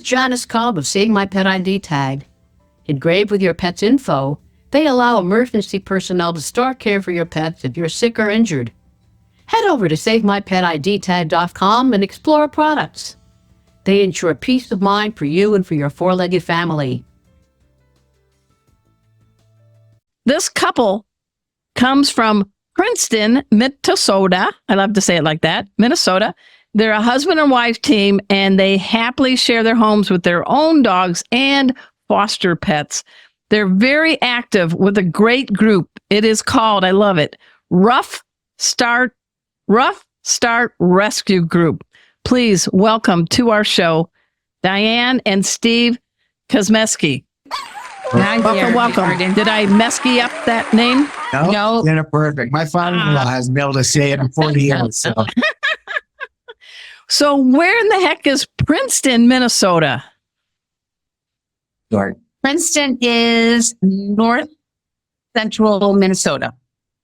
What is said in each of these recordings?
With Janice Cobb of Save My Pet ID Tag, engraved with your pet's info, they allow emergency personnel to start care for your pets if you're sick or injured. Head over to SaveMyPetIDTag.com and explore products. They ensure peace of mind for you and for your four-legged family. This couple comes from Princeton, Minnesota. I love to say it like that, Minnesota. They're a husband and wife team, and they happily share their homes with their own dogs and foster pets. They're very active with a great group. It is called, I love it, Ruff Start Rescue Group. Please welcome to our show, Diane and Steve Kosmeski. Welcome. Did I mesky up that name? No. You're perfect. My father-in-law hasn't been able to say it in 40 years. So. So where in the heck is Princeton, Minnesota? Princeton is north central Minnesota.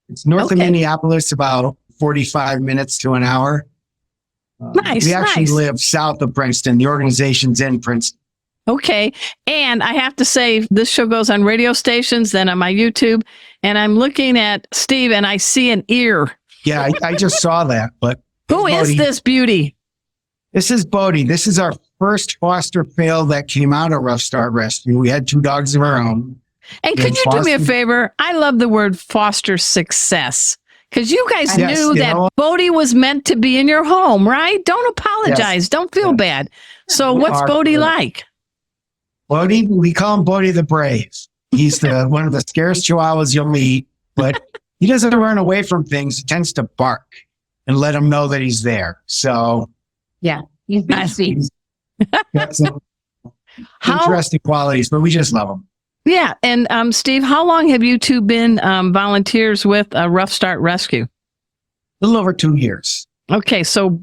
It's north of Minneapolis, about 45 minutes to an hour. We actually live south of Princeton. The organization's in Princeton. Okay. And I have to say, this show goes on radio stations, then on my YouTube, and I'm looking at Steve and I see an ear. Yeah, I just saw that. But who is this beauty? This is Bodie. This is our first foster fail that came out of Ruff Start Rescue. We had 2 dogs of our own. And could you do me a favor? I love the word foster success. Because you guys knew that Bodie was meant to be in your home, right? Don't apologize. Yes. Don't feel bad. So what's Bodie like? Bodie, we call him Bodie the Brave. He's one of the scariest chihuahuas you'll meet, but he doesn't run away from things. He tends to bark and let him know that he's there. So yeah, he's nasty. Got some interesting qualities, but we just love him. Yeah. And Steve, how long have you two been volunteers with Ruff Start Rescue? A little over 2 years. Okay. So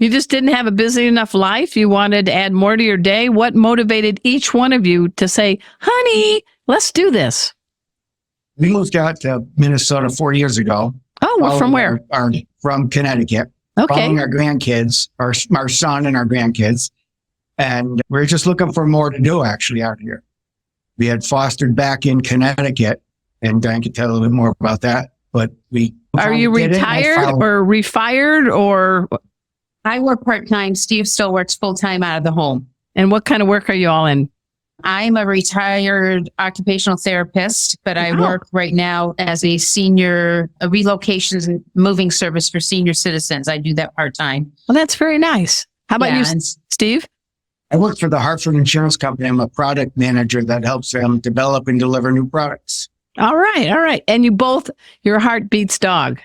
you just didn't have a busy enough life. You wanted to add more to your day. What motivated each one of you to say, honey, let's do this? We moved out to Minnesota 4 years ago. Oh, well, from where? From Connecticut. Okay. Following our grandkids, our son and our grandkids. And we're just looking for more to do actually out here. We had fostered back in Connecticut, and Diane can tell a little bit more about that. But are you retired or refired or? I work part-time. Steve still works full-time out of the home. And what kind of work are you all in? I'm a retired occupational therapist, but I work right now as a relocations and moving service for senior citizens. I do that part-time. Well, that's very nice. How about you, Steve? I work for the Hartford Insurance Company. I'm a product manager that helps them develop and deliver new products. All right. All right. And your heart beats dog.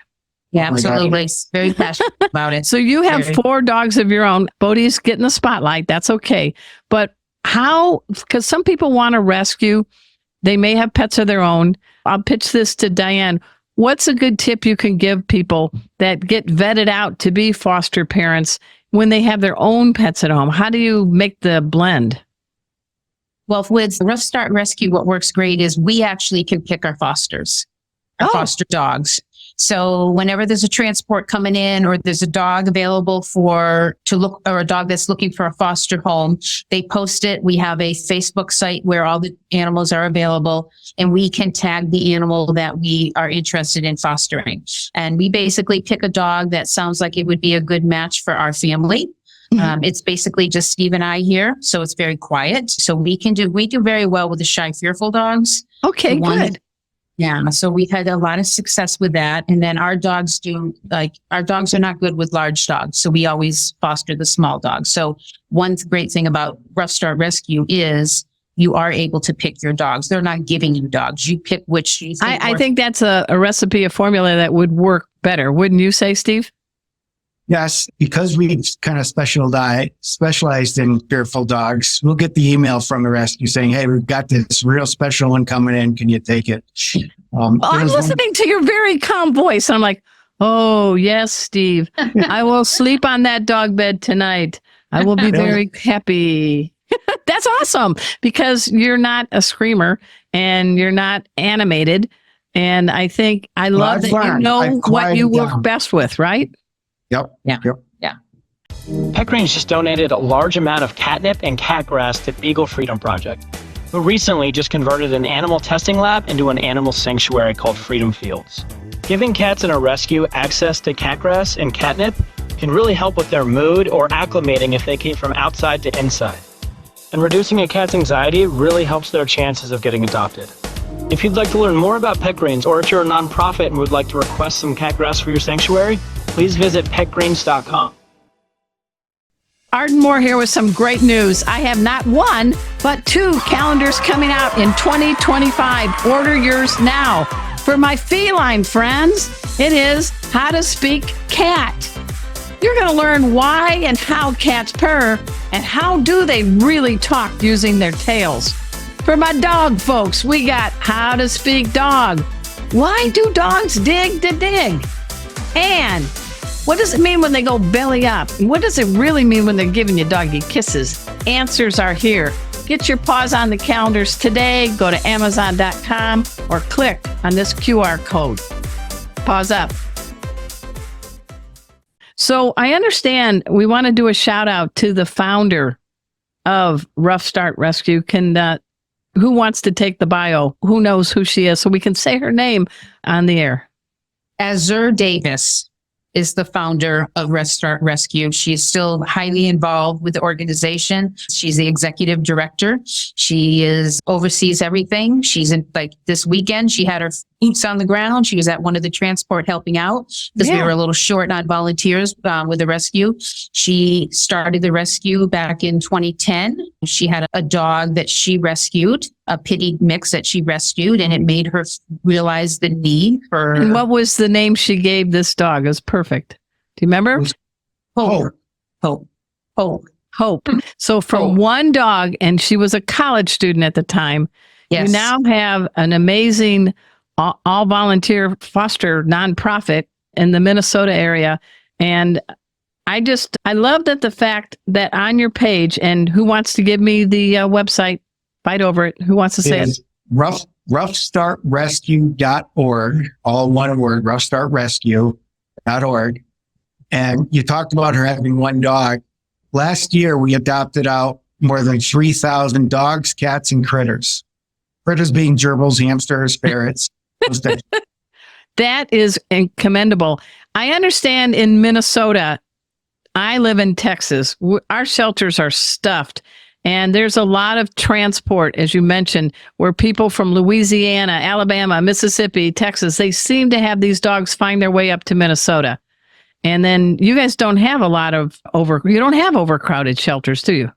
Yeah, absolutely. Very passionate about it. So you have 4 dogs of your own. Bodie's getting the spotlight. That's okay. But how, because some people want to rescue, they may have pets of their own. I'll pitch this to Diane. What's a good tip you can give people that get vetted out to be foster parents when they have their own pets at home? How do you make the blend? Well, with Ruff Start Rescue, what works great is we actually can pick our fosters, our foster dogs. So whenever there's a transport coming in or there's a dog available or a dog that's looking for a foster home, they post it. We have a Facebook site where all the animals are available, and we can tag the animal that we are interested in fostering. And we basically pick a dog that sounds like it would be a good match for our family. It's basically just Steve and I here, so it's very quiet. So we do very well with the shy, fearful dogs. Okay, good. Yeah, so we've had a lot of success with that. And then our dogs are not good with large dogs. So we always foster the small dogs. So one great thing about Ruff Start Rescue is you are able to pick your dogs. They're not giving you dogs. You pick which you think I think that's a recipe, a formula that would work better. Wouldn't you say, Steve? Yes, because we kind of specialized in fearful dogs, we'll get the email from the rescue saying, hey, we've got this real special one coming in. Can you take it? I'm listening to your very calm voice. I'm like, oh, yes, Steve. I will sleep on that dog bed tonight. I will be very happy. That's awesome because you're not a screamer and you're not animated. And I think I love that you know what you work best with, right? Yep. Yeah. Yep. Yeah. Pet Greens just donated a large amount of catnip and cat grass to Beagle Freedom Project, who recently just converted an animal testing lab into an animal sanctuary called Freedom Fields. Giving cats in a rescue access to cat grass and catnip can really help with their mood or acclimating if they came from outside to inside. And reducing a cat's anxiety really helps their chances of getting adopted. If you'd like to learn more about Pet Greens, or if you're a nonprofit and would like to request some cat grass for your sanctuary, please visit petgreens.com. Arden Moore here with some great news. I have not one, but 2 calendars coming out in 2025. Order yours now. For my feline friends, it is How to Speak Cat. You're going to learn why and how cats purr and how do they really talk using their tails. For my dog folks, we got How to Speak Dog. Why do dogs dig to dig? And what does it mean when they go belly up? And what does it really mean when they're giving you doggy kisses? Answers are here. Get your paws on the calendars today. Go to Amazon.com or click on this QR code. Paws up. So I understand we want to do a shout out to the founder of Ruff Start Rescue. Who wants to take the bio? Who knows who she is? So we can say her name on the air. Azure Davis is the founder of Ruff Start Rescue. She's still highly involved with the organization. She's the executive director. She oversees everything. She's in, like, this weekend, she had her boots on the ground. She was at one of the transport helping out because we were a little short on volunteers with the rescue. She started the rescue back in 2010. She had a dog that she rescued, a pitted mix that she rescued, and it made her realize the need for... And what was the name she gave this dog? It was perfect. Do you remember? Hope. Hope. So from one dog, and she was a college student at the time, you now have an amazing all volunteer foster nonprofit in the Minnesota area. And I love that the fact that on your page, and who wants to give me the website? Fight over it. Who wants to say it? Ruffstartrescue.org, all one word, ruffstartrescue.org. And you talked about her having one dog. Last year, we adopted out more than 3,000 dogs, cats, and critters. Critters being gerbils, hamsters, ferrets. That is commendable. I understand in Minnesota, I live in Texas. Our shelters are stuffed. And there's a lot of transport, as you mentioned, where people from Louisiana, Alabama, Mississippi, Texas, they seem to have these dogs find their way up to Minnesota. And then you guys don't have a lot of you don't have overcrowded shelters, do you?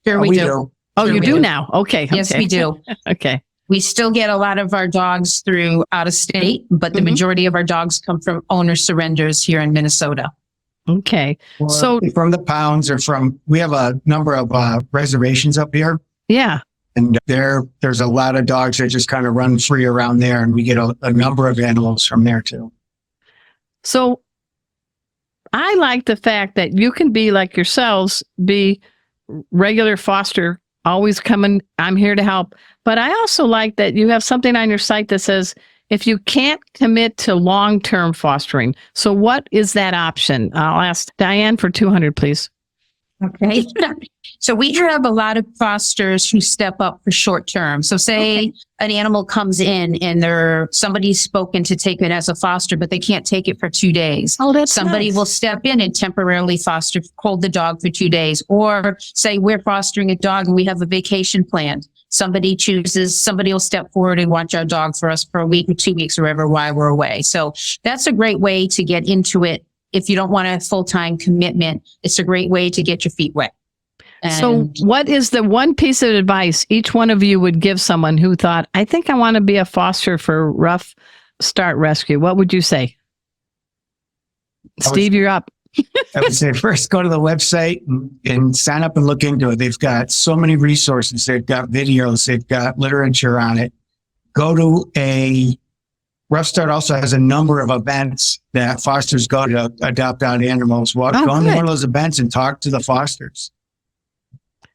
Sure, we do. Oh, sure you we do now. Okay. Yes, we do. Okay. We still get a lot of our dogs through out of state, but the majority of our dogs come from owner surrenders here in Minnesota. Okay. Or so from the pounds or we have a number of reservations up here. Yeah. And there's a lot of dogs that just kind of run free around there. And we get a number of animals from there too. So I like the fact that you can be like yourselves, be regular foster, always coming, I'm here to help. But I also like that you have something on your site that says, if you can't commit to long-term fostering, so what is that option? I'll ask Diane for 200, please. Okay. So we have a lot of fosters who step up for short term. So say an animal comes in and somebody's spoken to take it as a foster, but they can't take it for 2 days. Oh, that's Somebody nice. will step in and temporarily hold the dog for 2 days. Or say we're fostering a dog and we have a vacation planned. Somebody will step forward and watch our dog for us for a week or 2 weeks or whatever while we're away. So that's a great way to get into it. If you don't want a full-time commitment, it's a great way to get your feet wet. So what is the one piece of advice each one of you would give someone who thought, I think I want to be a foster for Ruff Start Rescue? What would you say? Steve, you're up. I would say first go to the website and sign up and look into it. They've got so many resources. They've got videos. They've got literature on it. Go to Ruff Start also has a number of events that fosters go to adopt out animals. Go into one of those events and talk to the fosters.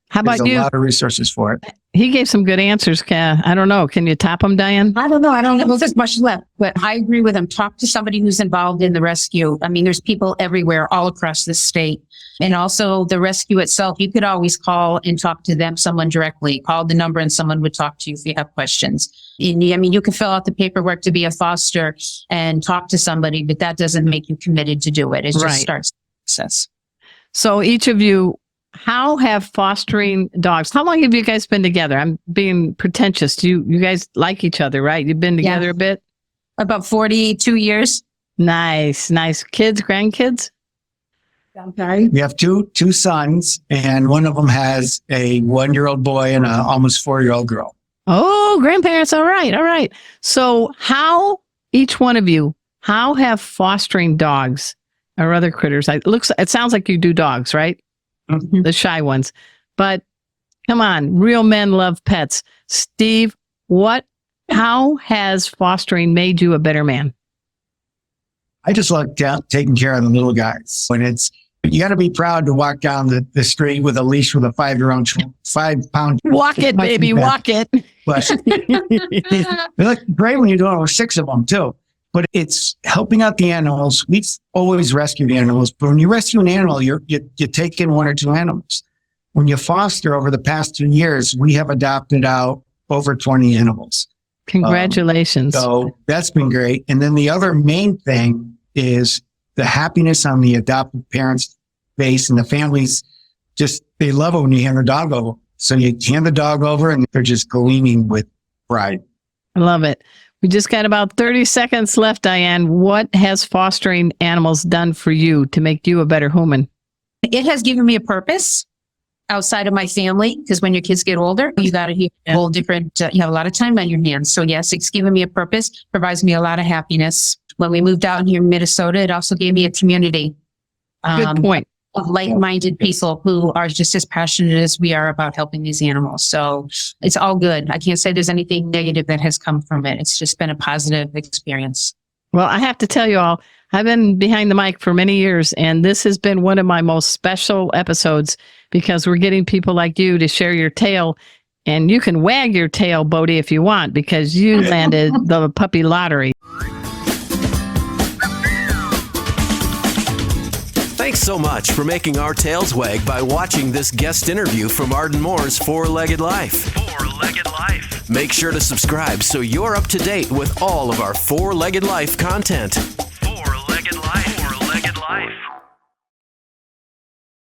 How about There's you? a lot of resources for it. He gave some good answers. I don't know. Can you top him, Diane? I don't know. I don't know if there's much left, but I agree with him. Talk to somebody who's involved in the rescue. I mean, there's people everywhere, all across the state. And also the rescue itself, you could always call and talk to them, someone directly. Call the number and someone would talk to you if you have questions. And, I mean, you can fill out the paperwork to be a foster and talk to somebody, but that doesn't make you committed to do it. It just starts the process. So each of you, how have fostering dogs, how long have you guys been together? I'm being pretentious. You guys like each other, right? You've been together a bit? About 42 years. Nice. Kids, grandkids? I'm sorry. We have two sons, and one of them has a 1-year-old boy and a almost 4-year-old girl. Oh, grandparents. All right. So how, each one of you, how have fostering dogs or other critters, it sounds like you do dogs, right? Mm-hmm. The shy ones. But come on, real men love pets. Steve, how has fostering made you a better man? I just like taking care of the little guys. You got to be proud to walk down the street with a leash with a 5-pound. Walk it, baby, walk it. But they look great when you're doing it with 6 of them too. But it's helping out the animals. We've always rescued animals, but when you rescue an animal, you take in 1 or 2 animals. When you foster over the past 2 years, we have adopted out over 20 animals. Congratulations. So that's been great. And then the other main thing is the happiness on the adoptive parents' face, and the families they love it when you hand the dog over. So you hand the dog over and they're just gleaming with pride. I love it. We just got about 30 seconds left, Diane. What has fostering animals done for you to make you a better human? It has given me a purpose outside of my family, because when your kids get older, you got to have a whole different, you have a lot of time on your hands. So yes, it's given me a purpose, provides me a lot of happiness. When we moved out here in Minnesota, it also gave me a community. Good point. Of like-minded people who are just as passionate as we are about helping these animals. So it's all good. I can't say there's anything negative that has come from it. It's just been a positive experience. Well, I have to tell you all, I've been behind the mic for many years, and this has been one of my most special episodes because we're getting people like you to share your tale. And you can wag your tail, Bodie, if you want, because you landed the puppy lottery. Thanks so much for making our tails wag by watching this guest interview from Arden Moore's Four-Legged Life. Four-Legged Life. Make sure to subscribe so you're up to date with all of our Four-Legged Life content. Four-Legged Life. Four-Legged Life.